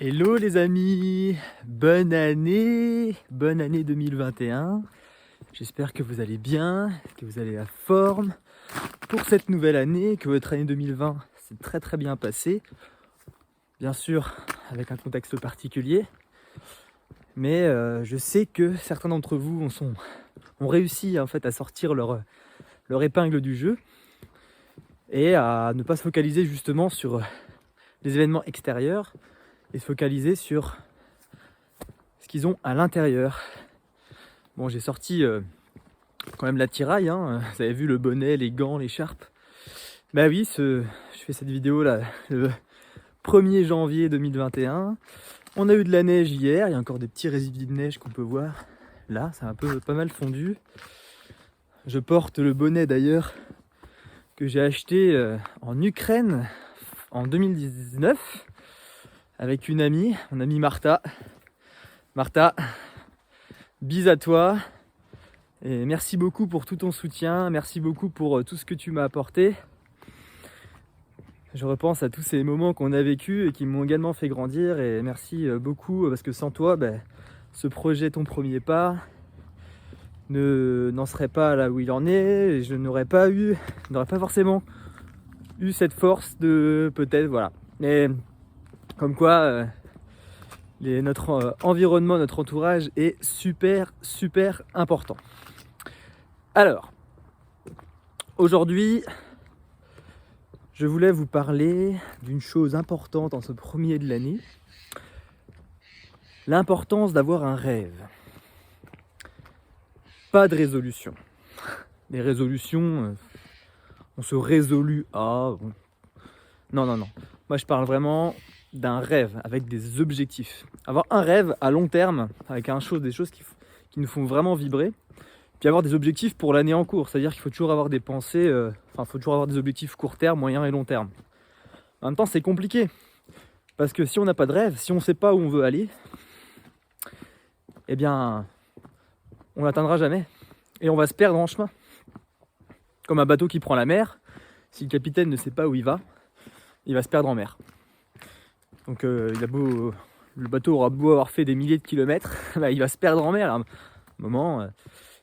Hello les amis, bonne année 2021. J'espère que vous allez bien, que vous allez à forme pour cette nouvelle année, que votre année 2020 s'est très bien passée. Bien sûr, avec un contexte particulier, mais je sais que certains d'entre vous ont réussi en fait à sortir leur épingle du jeu et à ne pas se focaliser justement sur les événements extérieurs et se focaliser sur ce qu'ils ont à l'intérieur. Bon, j'ai sorti quand même l'attirail, hein. Vous avez vu le bonnet, les gants, l'écharpe. Bah oui, je fais cette vidéo là le 1er janvier 2021. On a eu de la neige hier, il y a encore des petits résidus de neige qu'on peut voir. Là, c'est un peu pas mal fondu. Je porte le bonnet d'ailleurs que j'ai acheté en Ukraine en 2019 avec une amie, mon amie Martha. Martha, bise à toi et merci beaucoup pour tout ton soutien, merci beaucoup pour tout ce que tu m'as apporté. Je repense à tous ces moments qu'on a vécus et qui m'ont également fait grandir et merci beaucoup parce que sans toi, ce projet Ton Premier Pas n'en serait pas là où il en est et je n'aurais pas forcément eu cette force de peut-être, voilà. Mais comme quoi notre environnement, notre entourage est super important. Alors, aujourd'hui, je voulais vous parler d'une chose importante en ce premier de l'année, l'importance d'avoir un rêve. Pas de résolution. Les résolutions, on se résolue à... Non. Moi, je parle vraiment d'un rêve avec des objectifs. Avoir un rêve à long terme, avec des choses qui nous font vraiment vibrer, puis avoir des objectifs pour l'année en cours. C'est-à-dire qu'il faut toujours avoir des pensées, faut toujours avoir des objectifs court terme, moyen et long terme. En même temps, c'est compliqué. Parce que si on n'a pas de rêve, si on ne sait pas où on veut aller, eh bien, on n'atteindra jamais. Et on va se perdre en chemin. Comme un bateau qui prend la mer, si le capitaine ne sait pas où il va se perdre en mer. Donc le bateau aura beau avoir fait des milliers de kilomètres, il va se perdre en mer. À un moment,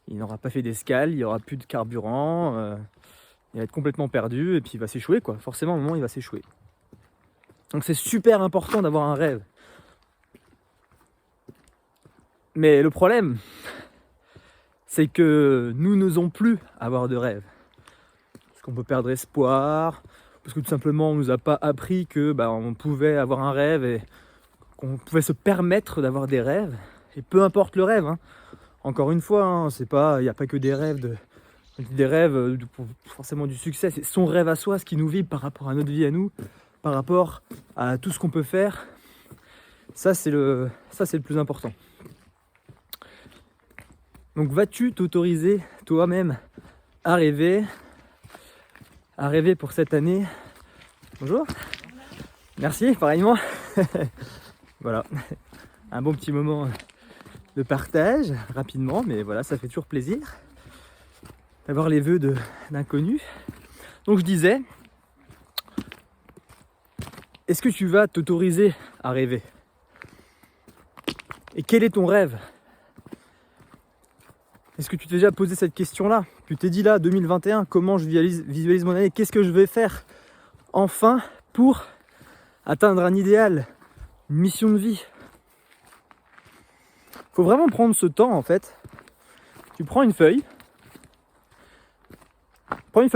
il n'aura pas fait d'escale, il n'y aura plus de carburant, il va être complètement perdu et puis il va s'échouer, quoi. Forcément, à un moment, il va s'échouer. Donc c'est super important d'avoir un rêve. Mais le problème, c'est que nous n'osons plus avoir de rêve. Parce qu'on peut perdre espoir, parce que tout simplement on nous a pas appris que on pouvait avoir un rêve et qu'on pouvait se permettre d'avoir des rêves. Et peu importe le rêve, hein. Encore une fois, il n'y a pas que des rêves forcément du succès. C'est son rêve à soi, ce qui nous vibre par rapport à notre vie à nous, par rapport à tout ce qu'on peut faire. Ça c'est le plus important. Donc vas-tu t'autoriser toi-même à rêver pour cette année? Bonjour. Merci, pareillement. Voilà, un bon petit moment de partage, rapidement, mais voilà, ça fait toujours plaisir d'avoir les vœux d'inconnus. Donc je disais, est-ce que tu vas t'autoriser à rêver? Et quel est ton rêve? Est-ce que tu t'es déjà posé cette question-là? Tu t'es dit là, 2021, comment je visualise mon année? Qu'est-ce que je vais faire enfin pour atteindre un idéal, une mission de vie? Faut vraiment prendre ce temps en fait. Tu prends une feuille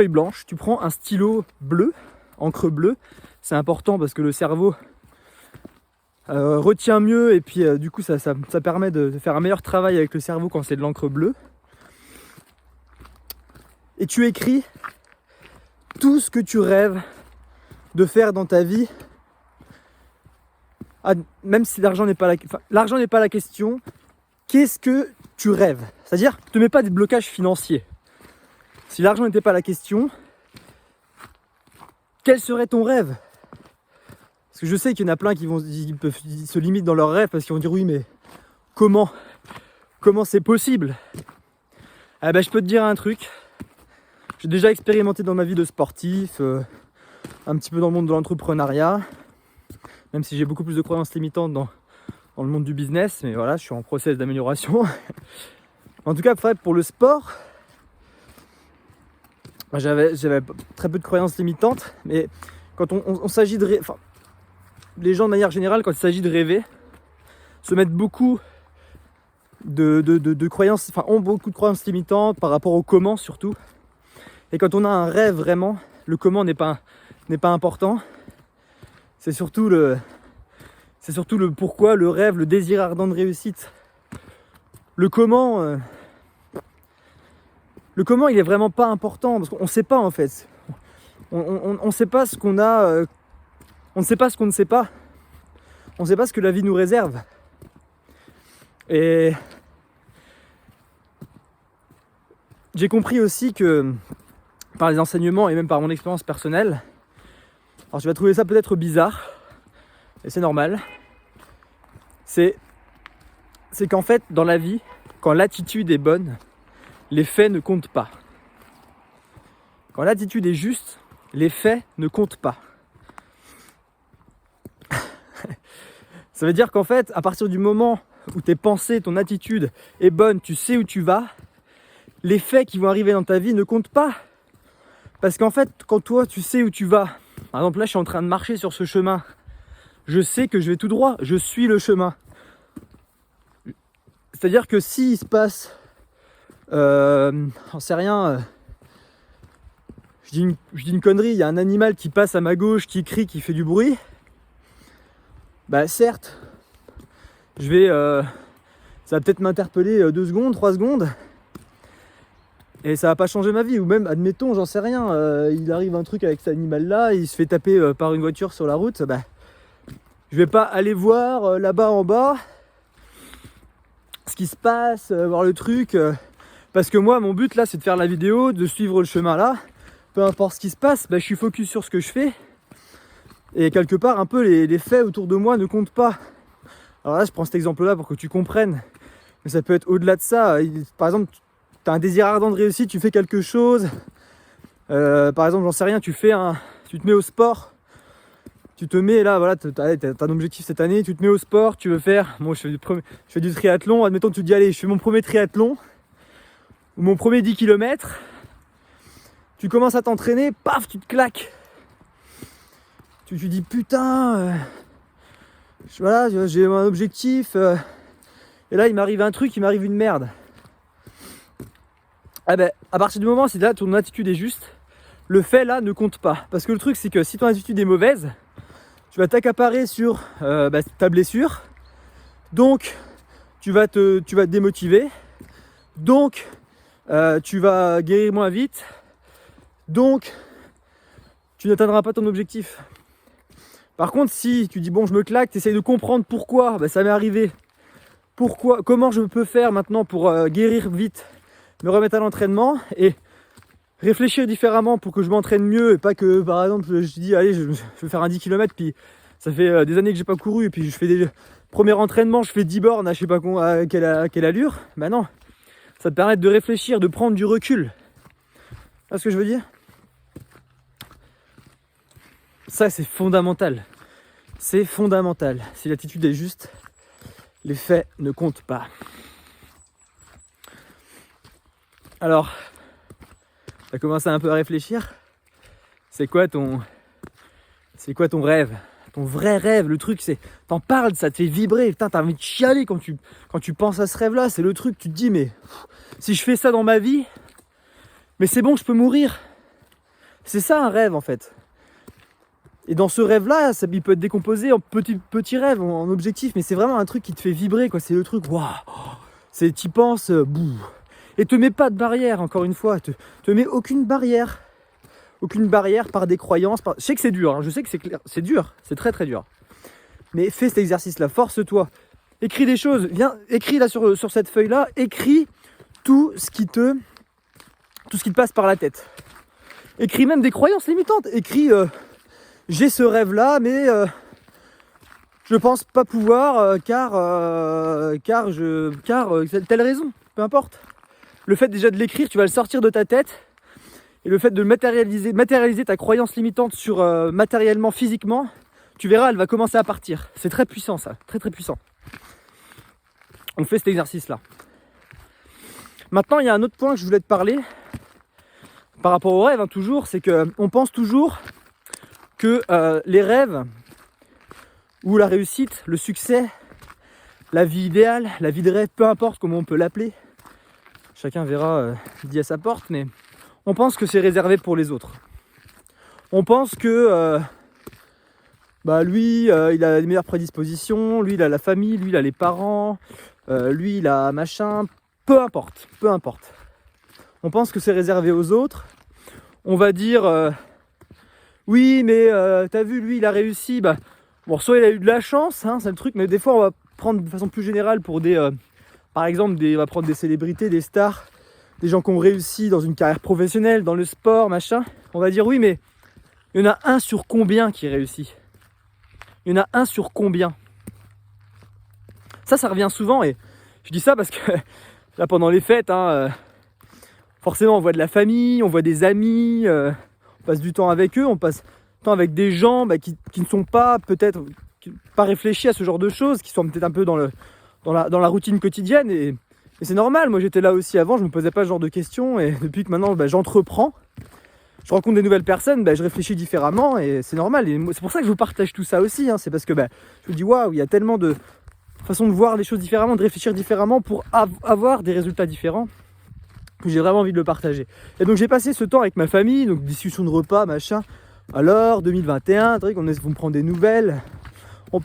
blanche, tu prends un stylo bleu, encre bleue. C'est important parce que le cerveau retient mieux et puis du coup ça permet de faire un meilleur travail avec le cerveau quand c'est de l'encre bleue. Et tu écris tout ce que tu rêves de faire dans ta vie. Même si l'argent n'est pas la question, qu'est-ce que tu rêves? C'est-à-dire, ne te mets pas des blocages financiers. Si l'argent n'était pas la question, quel serait ton rêve? Parce que je sais qu'il y en a plein qui se limitent dans leurs rêves parce qu'ils vont dire oui, mais comment c'est possible? Je peux te dire un truc. J'ai déjà expérimenté dans ma vie de sportif, un petit peu dans le monde de l'entrepreneuriat, même si j'ai beaucoup plus de croyances limitantes dans le monde du business, mais voilà, je suis en process d'amélioration. En tout cas, pour le sport, j'avais très peu de croyances limitantes, mais quand on s'agit de les gens de manière générale, quand il s'agit de rêver, se mettent beaucoup de croyances, ont beaucoup de croyances limitantes par rapport au comment surtout. Et quand on a un rêve vraiment, le comment n'est pas important. C'est surtout le pourquoi, le rêve, le désir ardent de réussite. Le comment, il est vraiment pas important parce qu'on sait pas en fait. On sait pas ce qu'on a, on ne sait pas ce qu'on ne sait pas. On ne sait pas ce que la vie nous réserve. Et j'ai compris aussi que par les enseignements et même par mon expérience personnelle, alors tu vas trouver ça peut-être bizarre, et c'est normal, c'est qu'en fait dans la vie, quand l'attitude est bonne, les faits ne comptent pas. Quand l'attitude est juste, les faits ne comptent pas. Ça veut dire qu'en fait, à partir du moment où tes pensées, ton attitude est bonne, tu sais où tu vas, les faits qui vont arriver dans ta vie ne comptent pas. Parce qu'en fait, quand toi, tu sais où tu vas, par exemple là, je suis en train de marcher sur ce chemin, je sais que je vais tout droit, je suis le chemin. C'est-à-dire que s'il se passe, j'en sais rien, je dis une connerie, il y a un animal qui passe à ma gauche, qui crie, qui fait du bruit, bah certes, ça va peut-être m'interpeller 2 secondes, 3 secondes, et ça va pas changer ma vie. Ou même, admettons, j'en sais rien, il arrive un truc avec cet animal-là, il se fait taper par une voiture sur la route, bah, je vais pas aller voir là-bas en bas ce qui se passe, voir le truc, parce que moi, mon but là, c'est de faire la vidéo, de suivre le chemin là, peu importe ce qui se passe, bah, je suis focus sur ce que je fais, et quelque part, un peu, les faits autour de moi ne comptent pas. Alors là, je prends cet exemple-là pour que tu comprennes, mais ça peut être au-delà de ça. Par exemple, tu as un désir ardent de réussite, tu fais quelque chose, par exemple, j'en sais rien, tu te mets au sport, tu te mets là, voilà, tu as un objectif cette année, tu te mets au sport, tu veux faire, moi je fais du triathlon, admettons tu te dis allez, je fais mon premier triathlon, ou mon premier 10 km, tu commences à t'entraîner, paf, tu te claques. Tu dis putain, voilà, j'ai un objectif, et là il m'arrive un truc, il m'arrive une merde. Ah ben, à partir du moment, si là ton attitude est juste, le fait là ne compte pas. Parce que le truc c'est que si ton attitude est mauvaise, tu vas t'accaparer sur ta blessure, donc tu vas te démotiver, donc tu vas guérir moins vite, donc tu n'atteindras pas ton objectif. Par contre, si tu dis bon, je me claque, tu essayes de comprendre pourquoi ça m'est arrivé, comment je peux faire maintenant pour guérir vite, me remettre à l'entraînement et réfléchir différemment pour que je m'entraîne mieux et pas que par exemple je dis allez, je vais faire un 10 km, puis ça fait des années que j'ai pas couru et puis je fais des premiers entraînements, je fais 10 bornes à je sais pas à quelle allure. Bah non, ça te permet de réfléchir, de prendre du recul. Tu vois ce que je veux dire? Ça c'est fondamental. C'est fondamental. Si l'attitude est juste, les faits ne comptent pas. Alors, tu as commencé un peu à réfléchir. C'est quoi ton rêve? Ton vrai rêve, le truc, c'est, t'en parles, ça te fait vibrer. Putain, t'as envie de chialer quand tu penses à ce rêve-là. C'est le truc, tu te dis, mais si je fais ça dans ma vie, mais c'est bon, je peux mourir. C'est ça un rêve en fait. Et dans ce rêve-là, il peut être décomposé en petits rêves, en objectifs, mais c'est vraiment un truc qui te fait vibrer, quoi. C'est le truc, waouh, c'est, t'y penses, bouh. Et te mets pas de barrière, encore une fois, te mets aucune barrière par des croyances. Je sais que c'est dur, hein, je sais que c'est dur, c'est très très dur. Mais fais cet exercice-là, force-toi. Écris des choses, viens, écris là sur cette feuille-là, écris tout ce qui te passe par la tête. Écris même des croyances limitantes, écris... j'ai ce rêve-là, mais je pense pas pouvoir car telle raison, peu importe. Le fait déjà de l'écrire, tu vas le sortir de ta tête, et le fait de matérialiser ta croyance limitante sur matériellement, physiquement, tu verras, elle va commencer à partir. C'est très puissant ça, très très puissant. On fait cet exercice-là. Maintenant, il y a un autre point que je voulais te parler, par rapport aux rêves, toujours, c'est qu'on pense toujours que les rêves, ou la réussite, le succès, la vie idéale, la vie de rêve, peu importe comment on peut l'appeler, chacun verra dit à sa porte, mais on pense que c'est réservé pour les autres. On pense que lui, il a les meilleures prédispositions, lui, il a la famille, lui, il a les parents, lui, il a machin, peu importe. On pense que c'est réservé aux autres. On va dire, oui, mais t'as vu, lui, il a réussi, bon, soit il a eu de la chance, hein, c'est le truc, mais des fois, on va prendre de façon plus générale pour par exemple, on va prendre des célébrités, des stars, des gens qui ont réussi dans une carrière professionnelle, dans le sport, machin. On va dire, oui, mais il y en a un sur combien qui réussit ? Il y en a un sur combien ? Ça revient souvent, et je dis ça parce que là, pendant les fêtes, forcément, on voit de la famille, on voit des amis, on passe du temps avec eux, on passe du temps avec des gens qui ne sont pas peut-être pas réfléchis à ce genre de choses, qui sont peut-être un peu dans la routine quotidienne, et c'est normal. Moi, j'étais là aussi avant, je me posais pas ce genre de questions, et depuis que maintenant j'entreprends, je rencontre des nouvelles personnes, je réfléchis différemment, et c'est normal. Et c'est pour ça que je vous partage tout ça aussi, c'est parce que je me dis waouh, il y a tellement de façons de voir les choses différemment, de réfléchir différemment pour avoir des résultats différents, que j'ai vraiment envie de le partager. Et donc j'ai passé ce temps avec ma famille, donc discussion de repas, machin. Alors 2021, on me prend des nouvelles.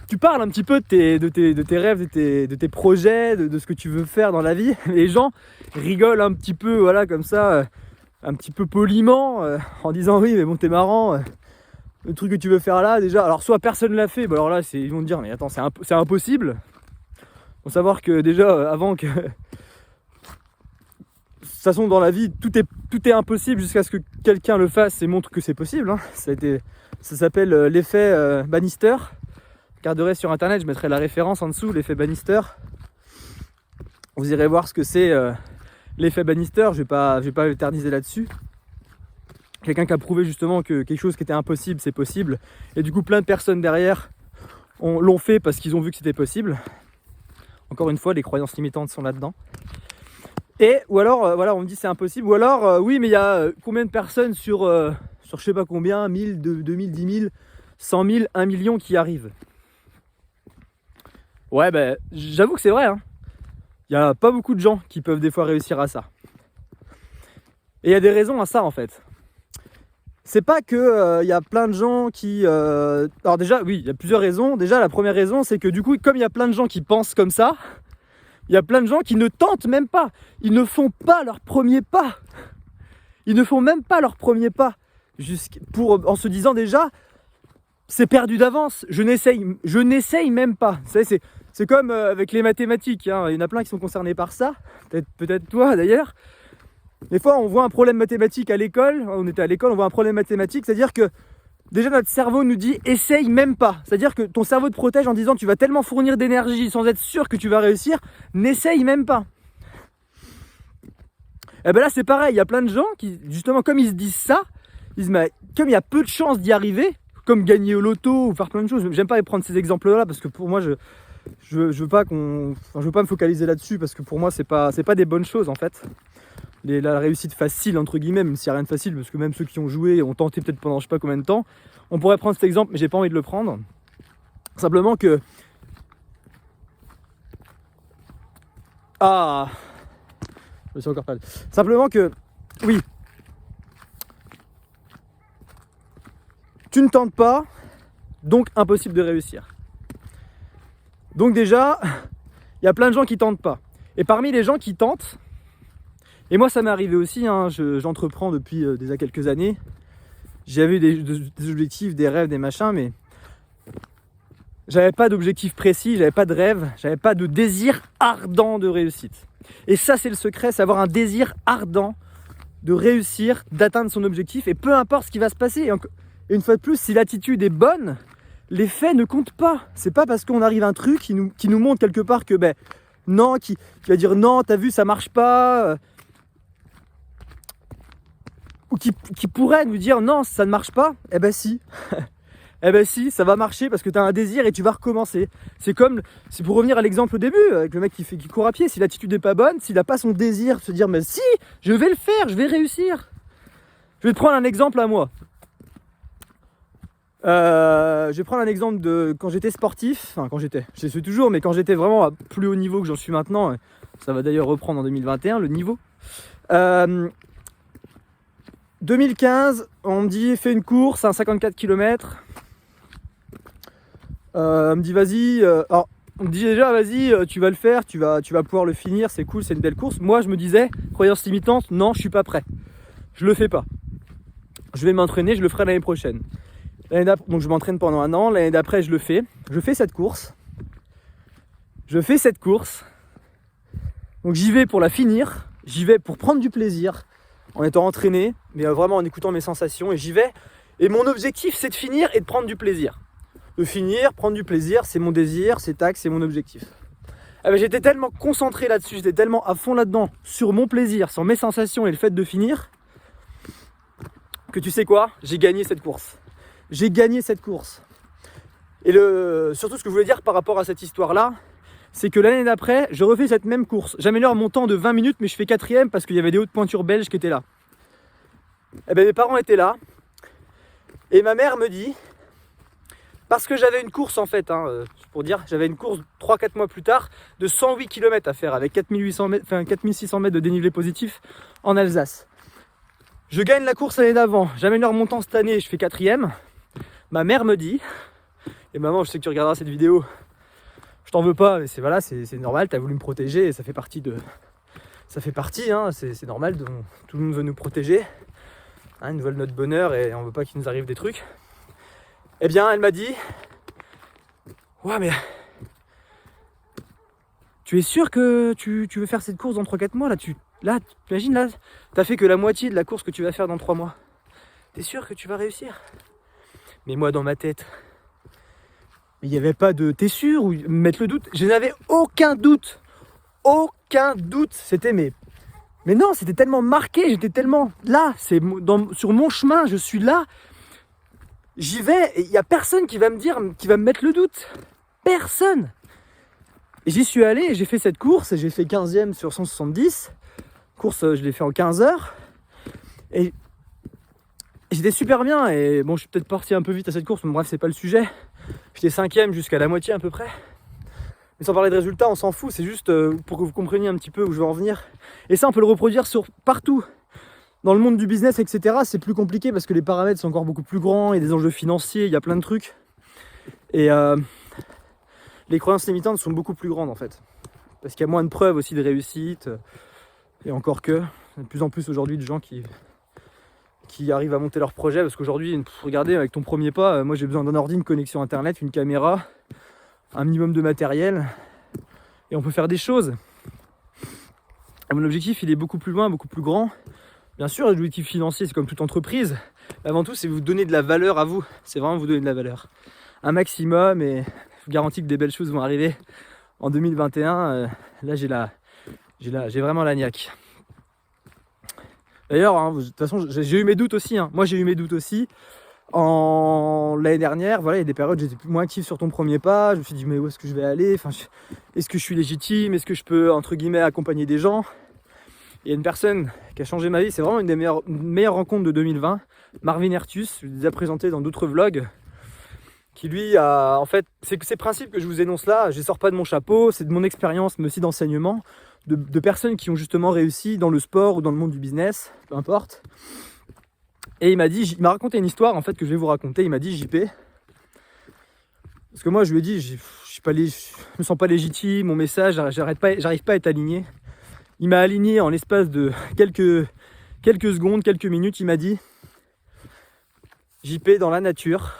Tu parles un petit peu de tes rêves, de tes projets, de ce que tu veux faire dans la vie. Les gens rigolent un petit peu, voilà, comme ça, un petit peu poliment, en disant oui, mais bon, t'es marrant, le truc que tu veux faire là, déjà. Alors, soit personne l'a fait, alors là, ils vont te dire, mais attends, c'est impossible. Faut savoir que déjà, avant que. De toute façon, dans la vie, tout est impossible jusqu'à ce que quelqu'un le fasse et montre que c'est possible. Ça s'appelle l'effet Bannister. Regarderez sur internet, je mettrai la référence en dessous, l'effet Bannister. Vous irez voir ce que c'est l'effet Bannister, je vais pas éterniser là-dessus. Quelqu'un qui a prouvé justement que quelque chose qui était impossible, c'est possible. Et du coup, plein de personnes derrière l'ont fait parce qu'ils ont vu que c'était possible. Encore une fois, les croyances limitantes sont là-dedans. Ou alors, on me dit c'est impossible. Ou alors, oui, mais il y a combien de personnes sur je sais pas combien, 1000, 2000, 10 000, 100 000, 1 million qui arrivent. Ouais, j'avoue que c'est vrai. Il n'y a pas beaucoup de gens qui peuvent des fois réussir à ça. Et il y a des raisons à ça, en fait. C'est pas que y a plein de gens qui... Alors déjà, oui, il y a plusieurs raisons. Déjà, la première raison, c'est que du coup, comme il y a plein de gens qui pensent comme ça, il y a plein de gens qui ne tentent même pas. Ils ne font pas leur premier pas. Ils ne font même pas leur premier pas. En se disant déjà, c'est perdu d'avance. Je n'essaye même pas. C'est comme avec les mathématiques. Il y en a plein qui sont concernés par ça. Peut-être toi d'ailleurs. Des fois, on voit un problème mathématique à l'école. On était à l'école, on voit un problème mathématique. C'est-à-dire que déjà, notre cerveau nous dit essaye même pas. C'est-à-dire que ton cerveau te protège en disant tu vas tellement fournir d'énergie sans être sûr que tu vas réussir, n'essaye même pas. Et là, c'est pareil. Il y a plein de gens qui, justement, comme ils se disent ça, ils se disent, comme il y a peu de chances d'y arriver, comme gagner au loto ou faire plein de choses. J'aime pas prendre ces exemples-là parce que pour moi, je veux pas me focaliser là-dessus parce que pour moi, c'est pas des bonnes choses en fait. La réussite facile entre guillemets, même s'il n'y a rien de facile, parce que même ceux qui ont joué ont tenté peut-être pendant je sais pas combien de temps. On pourrait prendre cet exemple, mais j'ai pas envie de le prendre. Simplement que je me suis encore perdu. Simplement que oui, tu ne tentes pas, donc impossible de réussir. Donc déjà, il y a plein de gens qui tentent pas. Et parmi les gens qui tentent, et moi ça m'est arrivé aussi, j'entreprends depuis déjà quelques années. J'avais des objectifs, des rêves, des machins, mais j'avais pas d'objectif précis, j'avais pas de rêve, j'avais pas de désir ardent de réussite. Et ça c'est le secret, c'est avoir un désir ardent de réussir, d'atteindre son objectif, et peu importe ce qui va se passer. Et une fois de plus, si l'attitude est bonne, les faits ne comptent pas. C'est pas parce qu'on arrive à un truc qui nous montre quelque part que non, qui va dire non, t'as vu, ça marche pas, ou qui pourrait nous dire non, ça ne marche pas. Si. Eh ben si, ça va marcher parce que tu as un désir et tu vas recommencer. C'est pour revenir à l'exemple au début, avec le mec qui court à pied, si l'attitude n'est pas bonne, s'il n'a pas son désir de se dire mais si, je vais le faire, je vais réussir. Je vais te prendre un exemple à moi. Je vais prendre un exemple de quand j'étais sportif, enfin je suis toujours, mais quand j'étais vraiment à plus haut niveau que j'en suis maintenant, ça va d'ailleurs reprendre en 2021 le niveau. 2015, on me dit fais une course à 54 km. On me dit vas-y, alors, on me dit déjà vas-y, tu vas le faire, tu vas pouvoir le finir, c'est cool, c'est une belle course. Moi je me disais, croyance limitante, non je suis pas prêt, je le fais pas. Je vais m'entraîner, je le ferai l'année prochaine. Donc je m'entraîne pendant un an, l'année d'après je le fais. Je fais cette course. Donc j'y vais pour la finir, j'y vais pour prendre du plaisir, en étant entraîné, mais vraiment en écoutant mes sensations, et j'y vais. Et mon objectif c'est de finir et de prendre du plaisir. De finir, prendre du plaisir, c'est mon désir, c'est mon objectif. J'étais tellement concentré là-dessus, j'étais tellement à fond là-dedans, sur mon plaisir, sur mes sensations et le fait de finir, que tu sais quoi, j'ai gagné cette course. J'ai gagné cette course. Et surtout ce que je voulais dire par rapport à cette histoire-là, c'est que l'année d'après, je refais cette même course. J'améliore mon temps de 20 minutes, mais je fais 4e parce qu'il y avait des hautes pointures belges qui étaient là. Mes parents étaient là. Et ma mère me dit, parce que j'avais une course en fait, pour dire, j'avais une course 3-4 mois plus tard de 108 km à faire avec 4600 mètres de dénivelé positif en Alsace. Je gagne la course l'année d'avant, j'améliore mon temps cette année, je fais 4e. Ma mère me dit, et maman, je sais que tu regarderas cette vidéo, je t'en veux pas, mais c'est normal, t'as voulu me protéger et ça fait partie, c'est normal, tout le monde veut nous protéger, ils veulent notre bonheur et on veut pas qu'il nous arrive des trucs. Eh bien, elle m'a dit, ouais mais tu es sûr que tu veux faire cette course dans 3-4 mois t'imagines là, t'as fait que la moitié de la course que tu vas faire dans 3 mois. T'es sûr que tu vas réussir? Mais moi dans ma tête, il n'y avait pas de t'es sûr ou mettre le doute. Je n'avais aucun doute. C'était mais non, c'était tellement marqué, j'étais tellement là, sur mon chemin, je suis là. J'y vais et il n'y a personne qui va me mettre le doute. Personne. Et j'y suis allé et j'ai fait cette course et j'ai fait 15e sur 170. Course, je l'ai fait en 15 heures. Et j'étais super bien. Et bon, je suis peut-être parti un peu vite à cette course, mais bref, c'est pas le sujet. J'étais 5e jusqu'à la moitié à peu près. Mais sans parler de résultats, on s'en fout. C'est juste pour que vous compreniez un petit peu où je veux en venir. Et ça, on peut le reproduire partout. Dans le monde du business, etc., c'est plus compliqué parce que les paramètres sont encore beaucoup plus grands, il y a des enjeux financiers, il y a plein de trucs. Et les croyances limitantes sont beaucoup plus grandes en fait. Parce qu'il y a moins de preuves aussi de réussite. Et encore que, il y a de plus en plus aujourd'hui de gens qui arrivent à monter leur projet. Parce qu'aujourd'hui, regardez, avec ton premier pas, moi j'ai besoin d'un ordi, une connexion internet, une caméra, un minimum de matériel. Et on peut faire des choses. Et mon objectif, il est beaucoup plus loin, beaucoup plus grand. Bien sûr, l'objectif financier, c'est comme toute entreprise. Avant tout, c'est vous donner de la valeur à vous. C'est vraiment vous donner de la valeur. Un maximum, et je vous garantis que des belles choses vont arriver. En 2021, là, j'ai vraiment la niaque. D'ailleurs, de toute façon, j'ai eu mes doutes aussi. Moi, j'ai eu mes doutes aussi. L'année dernière, voilà, il y a des périodes où j'étais moins actif sur ton premier pas. Je me suis dit, mais où est-ce que je vais aller? Est-ce que je suis légitime? Est-ce que je peux, entre guillemets, accompagner des gens? Il y a une personne qui a changé ma vie, c'est vraiment une des meilleures rencontres de 2020, Marvin Ertus, je l'ai déjà présenté dans d'autres vlogs, qui lui a, en fait, c'est ces principes que je vous énonce là, je ne sors pas de mon chapeau, c'est de mon expérience, mais aussi d'enseignement, de personnes qui ont justement réussi dans le sport ou dans le monde du business, peu importe. Et il m'a raconté une histoire en fait que je vais vous raconter, il m'a dit JP, parce que moi je lui ai dit, je me sens pas légitime, mon message, j'arrive pas à être aligné. Il m'a aligné en l'espace de quelques secondes, quelques minutes. Il m'a dit, JP, dans la nature,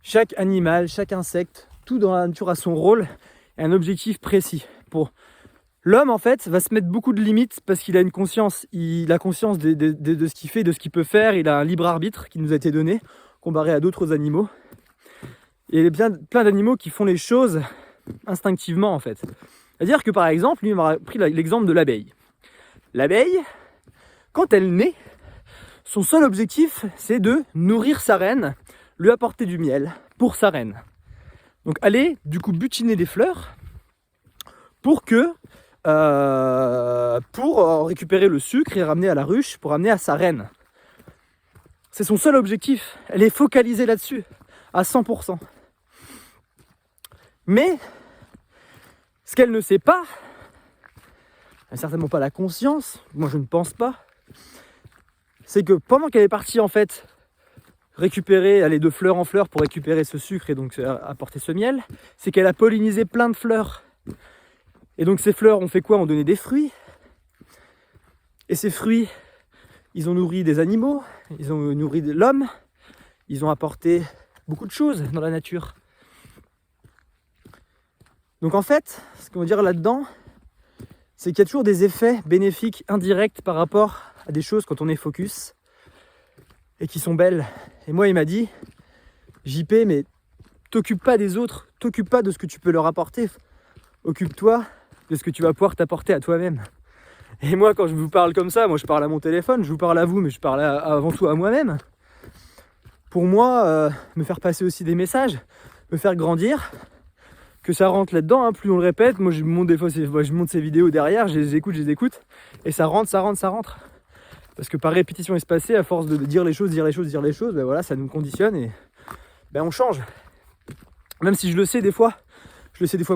chaque animal, chaque insecte, tout dans la nature a son rôle et un objectif précis. L'homme, en fait, va se mettre beaucoup de limites parce qu'il a une conscience. Il a conscience de ce qu'il fait, de ce qu'il peut faire. Il a un libre arbitre qui nous a été donné, comparé à d'autres animaux. Et il y a plein d'animaux qui font les choses instinctivement, en fait. C'est-à-dire que par exemple, lui m'a pris l'exemple de l'abeille. L'abeille, quand elle naît, son seul objectif, c'est de nourrir sa reine lui apporter du miel pour sa reine. Donc aller du coup butiner des fleurs pour récupérer le sucre et ramener à la ruche pour ramener à sa reine. C'est son seul objectif. Elle est focalisée là-dessus à 100%. Mais ce qu'elle ne sait pas, elle n'a certainement pas la conscience, moi je ne pense pas, c'est que pendant qu'elle est partie en fait aller de fleur en fleur pour récupérer ce sucre et donc apporter ce miel, c'est qu'elle a pollinisé plein de fleurs. Et donc ces fleurs ont fait quoi? Ont donné des fruits. Et ces fruits, ils ont nourri des animaux, ils ont nourri l'homme, ils ont apporté beaucoup de choses dans la nature. Donc en fait, ce qu'on veut dire là-dedans, c'est qu'il y a toujours des effets bénéfiques indirects par rapport à des choses quand on est focus et qui sont belles. Et moi, il m'a dit, JP, mais t'occupe pas des autres, t'occupe pas de ce que tu peux leur apporter, occupe-toi de ce que tu vas pouvoir t'apporter à toi-même. Et moi, quand je vous parle comme ça, moi je parle à mon téléphone, je vous parle à vous, mais je parle avant tout à moi-même. Pour moi, me faire passer aussi des messages, me faire grandir, que ça rentre là-dedans, hein, plus on le répète. Moi je monte des fois, je monte ces vidéos derrière, je les écoute, et ça rentre. Parce que par répétition espacée, à force de dire les choses, ben voilà, ça nous conditionne et ben on change. Même si je le sais des fois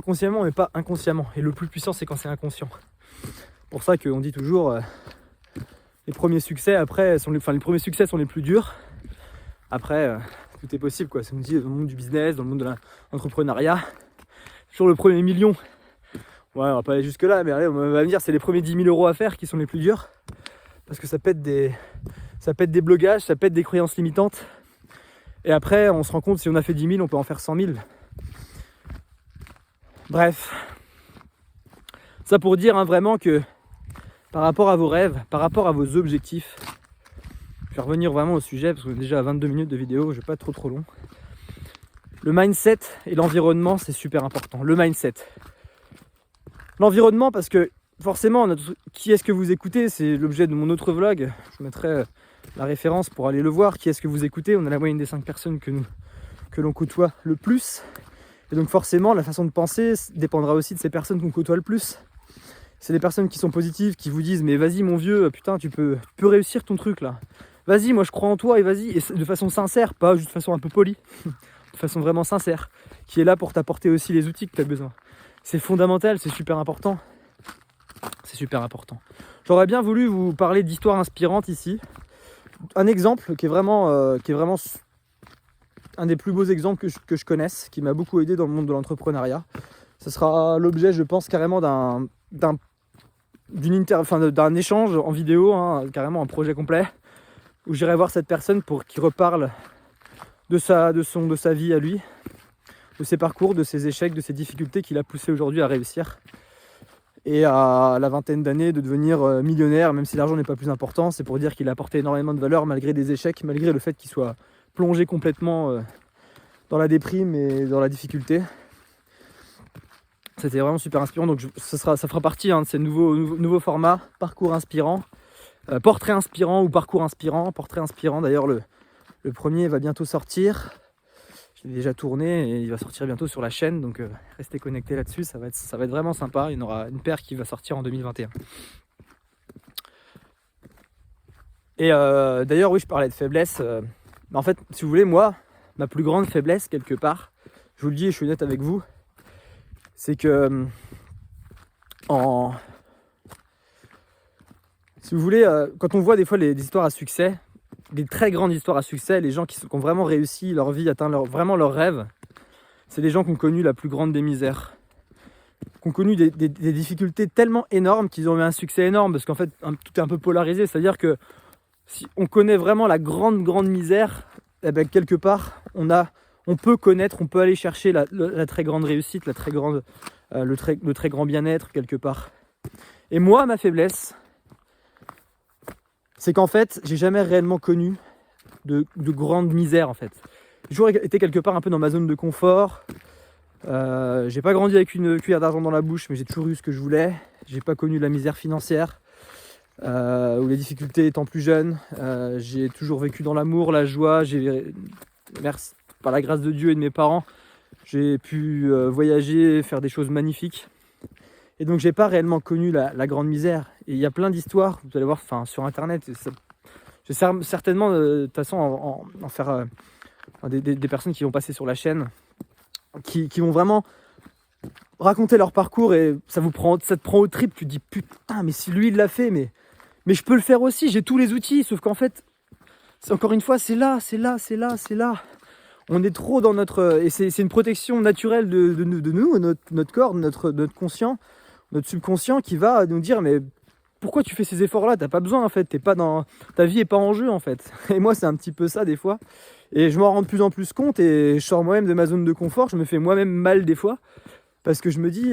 consciemment, mais pas inconsciemment. Et le plus puissant, c'est quand c'est inconscient. C'est pour ça qu'on dit toujours, les premiers succès les premiers succès sont les plus durs. Après, tout est possible, quoi. Ça nous dit dans le monde du business, dans le monde de l'entrepreneuriat. Sur le premier million, ouais, on va pas aller jusque là, mais allez, on va me dire c'est les premiers 10 000 euros à faire qui sont les plus durs. Parce que ça pète des blocages, ça pète des croyances limitantes. Et après, on se rend compte, si on a fait 10 000, on peut en faire 100 000. Bref. Ça pour dire vraiment que par rapport à vos rêves, par rapport à vos objectifs, je vais revenir vraiment au sujet, parce qu'on est déjà à 22 minutes de vidéo, je vais pas être trop long. Le mindset et l'environnement, c'est super important. Le mindset. L'environnement, parce que forcément, qui est-ce que vous écoutez? C'est l'objet de mon autre vlog. Je mettrai la référence pour aller le voir. Qui est-ce que vous écoutez? On a la moyenne des 5 personnes que l'on côtoie le plus. Et donc forcément, la façon de penser dépendra aussi de ces personnes qu'on côtoie le plus. C'est des personnes qui sont positives, qui vous disent « Mais vas-y mon vieux, putain, tu peux réussir ton truc là. Vas-y, moi je crois en toi et vas-y. » Et de façon sincère, pas juste de façon un peu polie. De façon vraiment sincère. Qui est là pour t'apporter aussi les outils que tu as besoin. C'est fondamental, c'est super important. C'est super important. J'aurais bien voulu vous parler d'histoires inspirantes ici. Un exemple qui est vraiment un des plus beaux exemples que je connaisse, qui m'a beaucoup aidé dans le monde de l'entrepreneuriat. Ce sera l'objet, je pense, carrément d'un échange en vidéo, hein, carrément un projet complet, où j'irai voir cette personne pour qu'il reparle de sa vie à lui, de ses parcours, de ses échecs, de ses difficultés qui l'a poussé aujourd'hui à réussir. Et à la vingtaine d'années de devenir millionnaire, même si l'argent n'est pas plus important, c'est pour dire qu'il a apporté énormément de valeur malgré des échecs, malgré le fait qu'il soit plongé complètement dans la déprime et dans la difficulté. C'était vraiment super inspirant, donc ça fera partie de ces nouveaux formats, parcours inspirant, portrait inspirant ou parcours inspirant. Portrait inspirant, d'ailleurs le premier va bientôt sortir. Je l'ai déjà tourné et il va sortir bientôt sur la chaîne, donc restez connectés là-dessus, ça va être vraiment sympa. Il y en aura une paire qui va sortir en 2021. Et d'ailleurs, oui, je parlais de faiblesse. Mais en fait, si vous voulez, moi, ma plus grande faiblesse, quelque part, je vous le dis et je suis honnête avec vous, c'est que si vous voulez, quand on voit des fois des histoires à succès, des très grandes histoires à succès, les gens qui ont vraiment réussi leur vie, atteint vraiment leurs rêves, c'est des gens qui ont connu la plus grande des misères, qui ont connu des difficultés tellement énormes qu'ils ont eu un succès énorme, parce qu'en fait tout est un peu polarisé, c'est-à-dire que si on connaît vraiment la grande misère, eh ben, quelque part on peut aller chercher la très grande réussite, le très grand bien-être quelque part. Et moi, ma faiblesse, c'est qu'en fait, j'ai jamais réellement connu de grande misère en fait. J'ai toujours été quelque part un peu dans ma zone de confort. J'ai pas grandi avec une cuillère d'argent dans la bouche, mais j'ai toujours eu ce que je voulais. J'ai pas connu la misère financière ou les difficultés étant plus jeune. J'ai toujours vécu dans l'amour, la joie. J'ai merci, par la grâce de Dieu et de mes parents, j'ai pu voyager, faire des choses magnifiques. Et donc j'ai pas réellement connu la grande misère. Et il y a plein d'histoires, vous allez voir sur internet. Je vais certainement de toute façon en faire des personnes qui vont passer sur la chaîne, qui vont vraiment raconter leur parcours, et ça te prend au trip. Tu te dis putain, mais si lui il l'a fait, mais je peux le faire aussi, j'ai tous les outils. Sauf qu'en fait, encore une fois, c'est là. On est trop dans notre... Et c'est une protection naturelle de nous, notre corps, notre conscient, notre subconscient qui va nous dire mais pourquoi tu fais ces efforts-là? T'as pas besoin en fait, ta vie est pas en jeu en fait. Et moi c'est un petit peu ça des fois. Et je m'en rends de plus en plus compte et je sors moi-même de ma zone de confort, je me fais moi-même mal des fois. Parce que je me dis,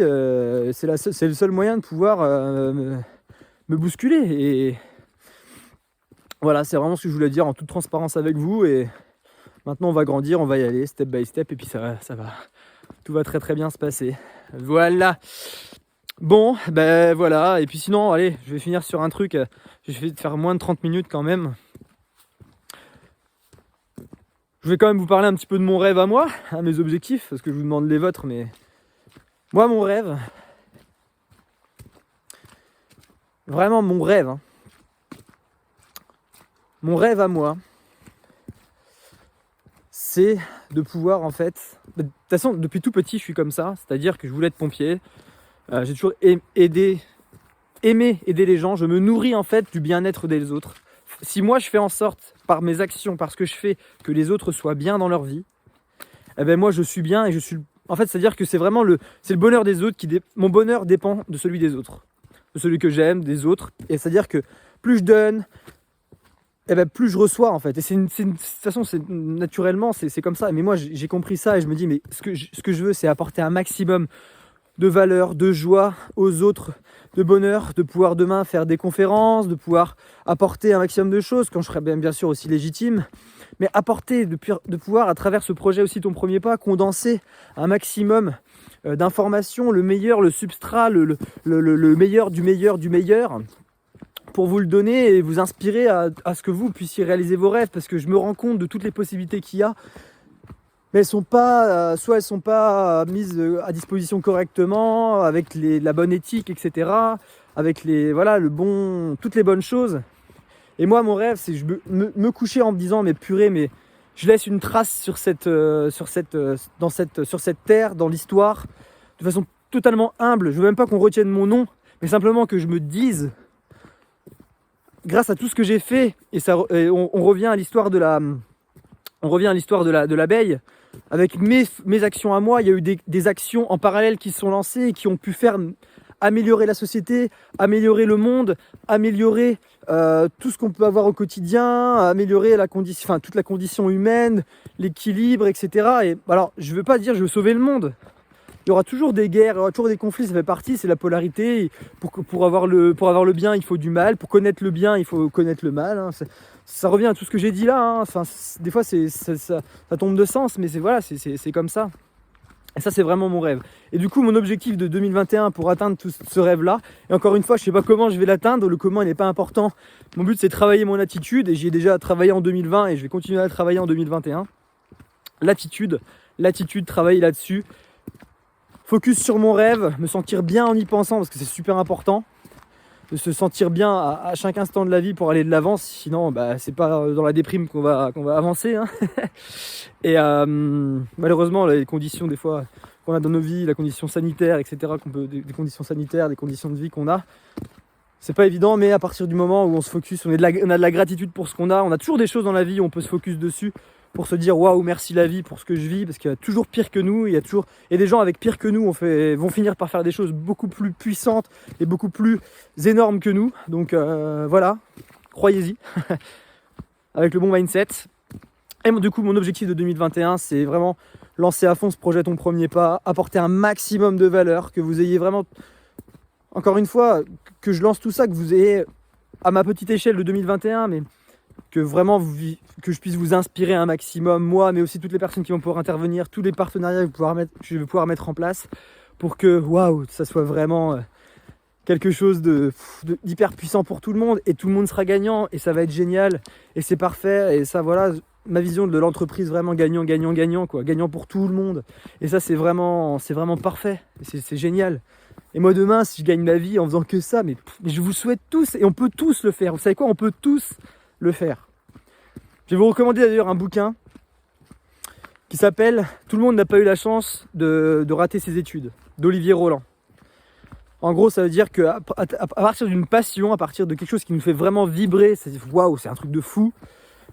c'est le seul moyen de pouvoir me bousculer. Et voilà, c'est vraiment ce que je voulais dire en toute transparence avec vous. Et maintenant on va grandir, on va y aller step by step. Et puis ça va, tout va très très bien se passer. Voilà. Bon, ben voilà. Et puis sinon, allez, je vais finir sur un truc. Je vais faire moins de 30 minutes quand même. Je vais quand même vous parler un petit peu de mon rêve à moi, à mes objectifs, parce que je vous demande les vôtres, mais moi mon rêve, vraiment mon rêve, hein. Mon rêve à moi, c'est de pouvoir en fait, de toute façon depuis tout petit je suis comme ça, c'est-à-dire que je voulais être pompier, j'ai toujours aimé aider les gens, je me nourris en fait du bien-être des autres. Si moi je fais en sorte par mes actions, par ce que je fais, que les autres soient bien dans leur vie, eh ben moi je suis bien et je suis... En fait, c'est-à-dire que c'est vraiment le bonheur des autres mon bonheur dépend de celui des autres, de celui que j'aime, des autres. Et c'est-à-dire que plus je donne, eh ben plus je reçois en fait. Et de toute façon, naturellement, c'est comme ça. Mais moi, j'ai compris ça et je me dis, mais ce que je veux, c'est apporter un maximum de valeur, de joie aux autres, de bonheur, de pouvoir demain faire des conférences, de pouvoir apporter un maximum de choses, quand je serai bien sûr aussi légitime, mais apporter, de pouvoir à travers ce projet aussi Ton Premier Pas, condenser un maximum d'informations, le meilleur, le substrat, le meilleur du meilleur du meilleur, pour vous le donner et vous inspirer à ce que vous puissiez réaliser vos rêves, parce que je me rends compte de toutes les possibilités qu'il y a, mais elles sont pas, soit elles sont pas mises à disposition correctement, avec la bonne éthique, etc., avec toutes les bonnes choses. Et moi, mon rêve, c'est me coucher en me disant, mais purée, mais je laisse une trace sur cette terre, dans l'histoire, de façon totalement humble. Je veux même pas qu'on retienne mon nom, mais simplement que je me dise, grâce à tout ce que j'ai fait, et on revient à l'histoire de l'abeille. Avec mes actions à moi, il y a eu des actions en parallèle qui se sont lancées et qui ont pu faire améliorer la société, améliorer le monde, améliorer tout ce qu'on peut avoir au quotidien, améliorer toute la condition humaine, l'équilibre, etc. Et alors, je ne veux pas dire je veux sauver le monde. Il y aura toujours des guerres, il y aura toujours des conflits, ça fait partie, c'est la polarité. Pour avoir le bien, il faut du mal. Pour connaître le bien, il faut connaître le mal, hein. Ça revient à tout ce que j'ai dit là, hein. Enfin, des fois ça tombe de sens, mais c'est comme ça. Et ça, c'est vraiment mon rêve. Et du coup, mon objectif de 2021 pour atteindre tout ce rêve-là, et encore une fois, je ne sais pas comment je vais l'atteindre, le comment il n'est pas important. Mon but, c'est de travailler mon attitude, et j'y ai déjà travaillé en 2020, et je vais continuer à travailler en 2021. L'attitude, travailler là-dessus. Focus sur mon rêve, me sentir bien en y pensant, parce que c'est super important. De se sentir bien à chaque instant de la vie pour aller de l'avant, sinon c'est pas dans la déprime qu'on va avancer, hein. Et malheureusement les conditions des fois qu'on a dans nos vies, la condition sanitaire, etc., des conditions sanitaires, des conditions de vie qu'on a, c'est pas évident, mais à partir du moment où on se focus, on a de la gratitude pour ce qu'on a. On a toujours des choses dans la vie où on peut se focus dessus pour se dire waouh, merci la vie pour ce que je vis, parce qu'il y a toujours pire que nous, et des gens avec pire que nous vont finir par faire des choses beaucoup plus puissantes et beaucoup plus énormes que nous. Donc voilà, croyez-y, avec le bon mindset. Et du coup, mon objectif de 2021, c'est vraiment lancer à fond ce projet Ton Premier Pas, apporter un maximum de valeur, que vous ayez vraiment, encore une fois, que je lance tout ça, que vous ayez à ma petite échelle de 2021, mais que vraiment que je puisse vous inspirer un maximum, moi, mais aussi toutes les personnes qui vont pouvoir intervenir, tous les partenariats que je vais pouvoir mettre en place pour que, waouh, ça soit vraiment quelque chose d'hyper puissant pour tout le monde, et tout le monde sera gagnant, et ça va être génial, et c'est parfait, et ça, voilà, ma vision de l'entreprise vraiment gagnant, gagnant, gagnant, quoi. Gagnant pour tout le monde. Et ça, c'est vraiment parfait. C'est génial. Et moi, demain, si je gagne ma vie en faisant que ça, mais je vous souhaite tous, et on peut tous le faire. Vous savez quoi? On peut tous le faire. Je vais vous recommander d'ailleurs un bouquin qui s'appelle « Tout le monde n'a pas eu la chance de rater ses études » d'Olivier Roland. En gros, ça veut dire qu'à partir d'une passion, à partir de quelque chose qui nous fait vraiment vibrer, c'est waouh, c'est un truc de fou,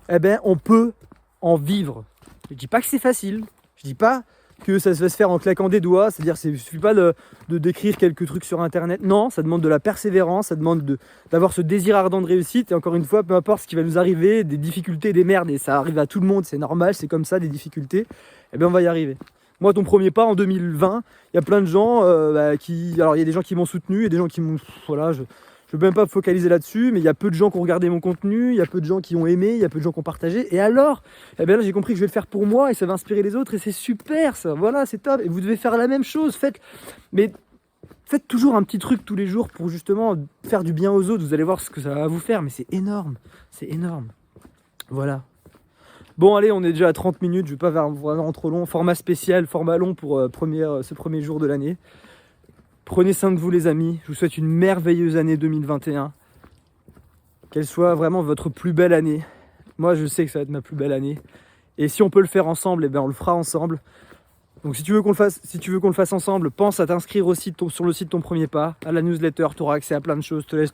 eh ben, on peut en vivre. Je dis pas que c'est facile, je dis pas que ça va se faire en claquant des doigts, c'est-à-dire il ne suffit pas de d'écrire quelques trucs sur internet, non, ça demande de la persévérance, ça demande d'avoir ce désir ardent de réussite, et encore une fois, peu importe ce qui va nous arriver, des difficultés, des merdes, et ça arrive à tout le monde, c'est normal, c'est comme ça, des difficultés, eh bien on va y arriver. Moi, ton premier pas en 2020, il y a plein de gens qui... Alors, il y a des gens qui m'ont soutenu, il y a des gens qui m'ont... Voilà, je ne veux même pas me focaliser là-dessus, mais il y a peu de gens qui ont regardé mon contenu, il y a peu de gens qui ont aimé, il y a peu de gens qui ont partagé. Et alors, eh bien là, j'ai compris que je vais le faire pour moi et ça va inspirer les autres et c'est super, ça. Voilà, c'est top. Et vous devez faire la même chose. Mais faites toujours un petit truc tous les jours pour justement faire du bien aux autres. Vous allez voir ce que ça va vous faire, mais c'est énorme. C'est énorme. Voilà. Bon allez, on est déjà à 30 minutes, je ne vais pas faire vraiment trop long. Format spécial, format long pour ce premier jour de l'année. Prenez soin de vous les amis, je vous souhaite une merveilleuse année 2021. Qu'elle soit vraiment votre plus belle année. Moi je sais que ça va être ma plus belle année. Et si on peut le faire ensemble, eh bien on le fera ensemble. Donc si tu veux qu'on le fasse ensemble, pense à t'inscrire aussi sur le site Ton Premier Pas, à la newsletter, tu auras accès à plein de choses, je te laisse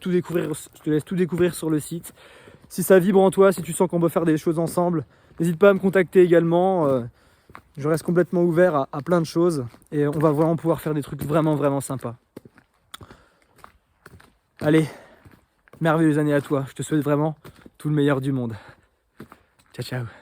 tout découvrir sur le site. Si ça vibre en toi, si tu sens qu'on peut faire des choses ensemble, n'hésite pas à me contacter également. Je reste complètement ouvert à plein de choses et on va vraiment pouvoir faire des trucs vraiment, vraiment sympas. Allez, merveilleuse année à toi. Je te souhaite vraiment tout le meilleur du monde. Ciao, ciao.